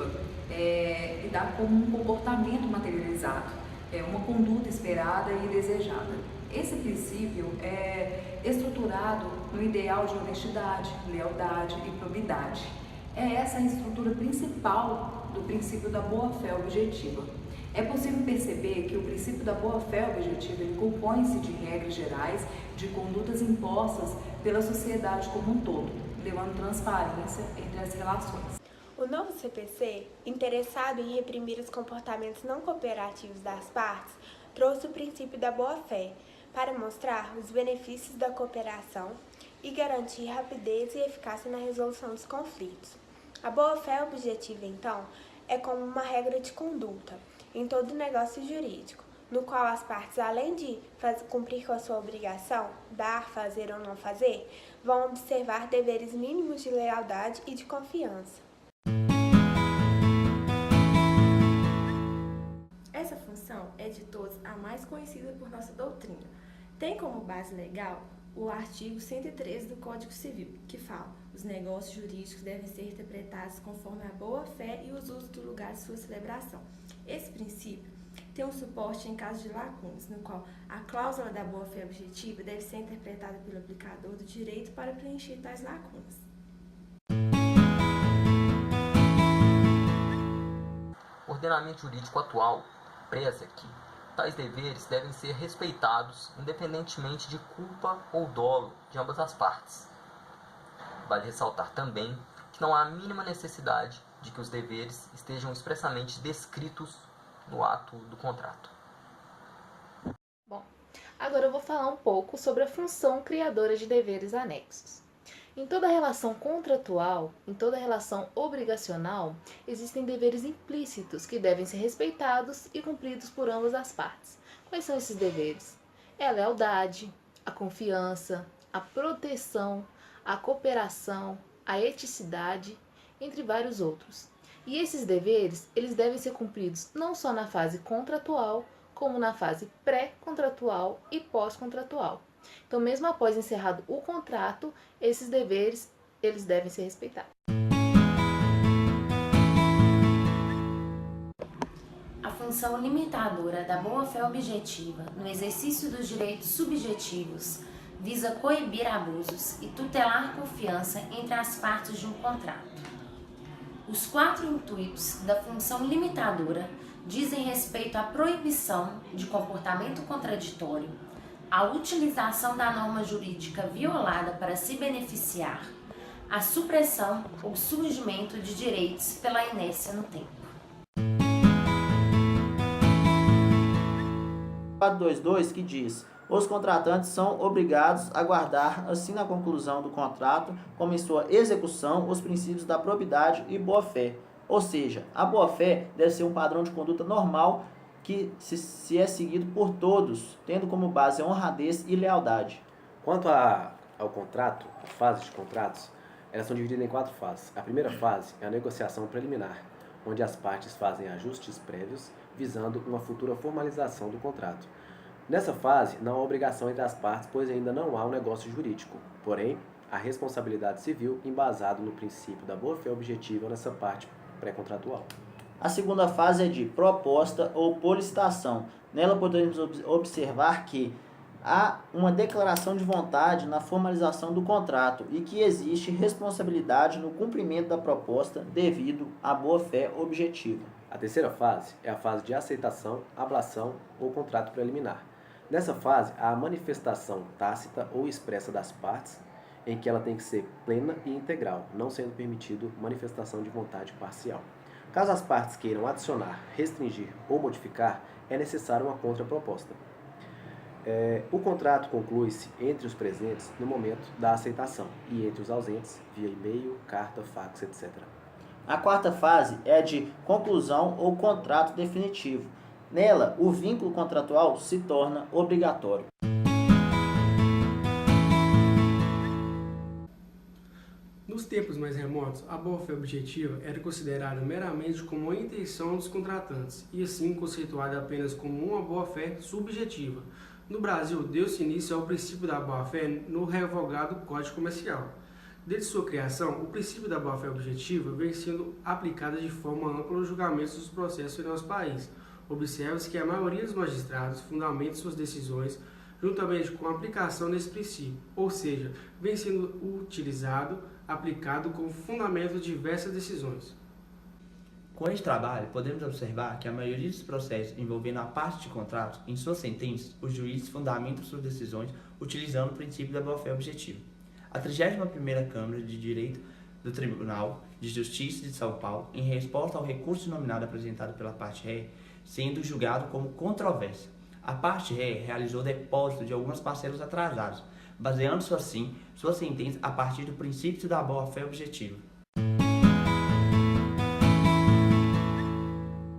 objetiva lidar com um comportamento materializado, uma conduta esperada e desejada. Esse princípio é estruturado no ideal de honestidade, lealdade e probidade. É essa a estrutura principal do princípio da boa-fé objetiva. É possível perceber que o princípio da boa-fé objetiva compõe-se de regras gerais de condutas impostas pela sociedade como um todo, levando transparência entre as relações. O novo CPC, interessado em reprimir os comportamentos não cooperativos das partes, trouxe o princípio da boa-fé para mostrar os benefícios da cooperação e garantir rapidez e eficácia na resolução dos conflitos. A boa-fé objetiva, então, é como uma regra de conduta em todo negócio jurídico, no qual as partes, além de cumprir com a sua obrigação, dar, fazer ou não fazer, vão observar deveres mínimos de lealdade e de confiança. Essa função é de todos a mais conhecida por nossa doutrina. Tem como base legal o artigo 113 do Código Civil, que fala: os negócios jurídicos devem ser interpretados conforme a boa-fé e os usos do lugar de sua celebração. Esse princípio tem um suporte em caso de lacunas, no qual a cláusula da boa-fé objetiva deve ser interpretada pelo aplicador do direito para preencher tais lacunas. O ordenamento jurídico atual preza que tais deveres devem ser respeitados independentemente de culpa ou dolo de ambas as partes. Vale ressaltar também que não há a mínima necessidade de que os deveres estejam expressamente descritos no ato do contrato. Bom, agora eu vou falar um pouco sobre a função criadora de deveres anexos. Em toda relação contratual, em toda relação obrigacional, existem deveres implícitos que devem ser respeitados e cumpridos por ambas as partes. Quais são esses deveres? É a lealdade, a confiança, a proteção, a cooperação, a eticidade, entre vários outros. E esses deveres, eles devem ser cumpridos não só na fase contratual, como na fase pré-contratual e pós-contratual. Então, mesmo após encerrado o contrato, esses deveres, eles devem ser respeitados. A função limitadora da boa-fé objetiva no exercício dos direitos subjetivos visa coibir abusos e tutelar confiança entre as partes de um contrato. Os 4 intuitos da função limitadora dizem respeito à proibição de comportamento contraditório, à utilização da norma jurídica violada para se beneficiar, à supressão ou surgimento de direitos pela inércia no tempo. 422 que diz: os contratantes são obrigados a guardar, assim na conclusão do contrato, como em sua execução, os princípios da probidade e boa-fé. Ou seja, a boa-fé deve ser um padrão de conduta normal que se é seguido por todos, tendo como base a honradez e lealdade. Quanto ao contrato, a fase de contratos, elas são divididas em 4 fases. A primeira fase é a negociação preliminar, onde as partes fazem ajustes prévios visando uma futura formalização do contrato. Nessa fase, não há obrigação entre as partes, pois ainda não há um negócio jurídico. Porém, a responsabilidade civil embasado no princípio da boa-fé objetiva nessa parte pré-contratual. A segunda fase é de proposta ou policitação. Nela podemos observar que há uma declaração de vontade na formalização do contrato e que existe responsabilidade no cumprimento da proposta devido à boa-fé objetiva. A terceira fase é a fase de aceitação, ablação ou contrato preliminar. Nessa fase, há a manifestação tácita ou expressa das partes, em que ela tem que ser plena e integral, não sendo permitido manifestação de vontade parcial. Caso as partes queiram adicionar, restringir ou modificar, é necessária uma contraproposta. O contrato conclui-se entre os presentes no momento da aceitação e entre os ausentes via e-mail, carta, fax, etc. A quarta fase é a de conclusão ou contrato definitivo. Nela, o vínculo contratual se torna obrigatório. Nos tempos mais remotos, a boa-fé objetiva era considerada meramente como uma intenção dos contratantes e assim conceituada apenas como uma boa-fé subjetiva. No Brasil, deu-se início ao princípio da boa-fé no revogado Código Comercial, Desde sua criação, o princípio da boa-fé objetiva vem sendo aplicado de forma ampla nos julgamentos dos processos em nosso país. Observa-se que a maioria dos magistrados fundamenta suas decisões juntamente com a aplicação desse princípio, ou seja, vem sendo aplicado como fundamento de diversas decisões. Com este trabalho, podemos observar que a maioria dos processos envolvendo a parte de contratos, em suas sentenças, os juízes fundamentam suas decisões utilizando o princípio da boa-fé objetiva. A 31ª Câmara de Direito do Tribunal de Justiça de São Paulo, em resposta ao recurso nominado apresentado pela parte ré, sendo julgado como controvérsia. A parte ré realizou depósito de algumas parcelas atrasadas, baseando-se assim sua sentença a partir do princípio da boa-fé objetiva.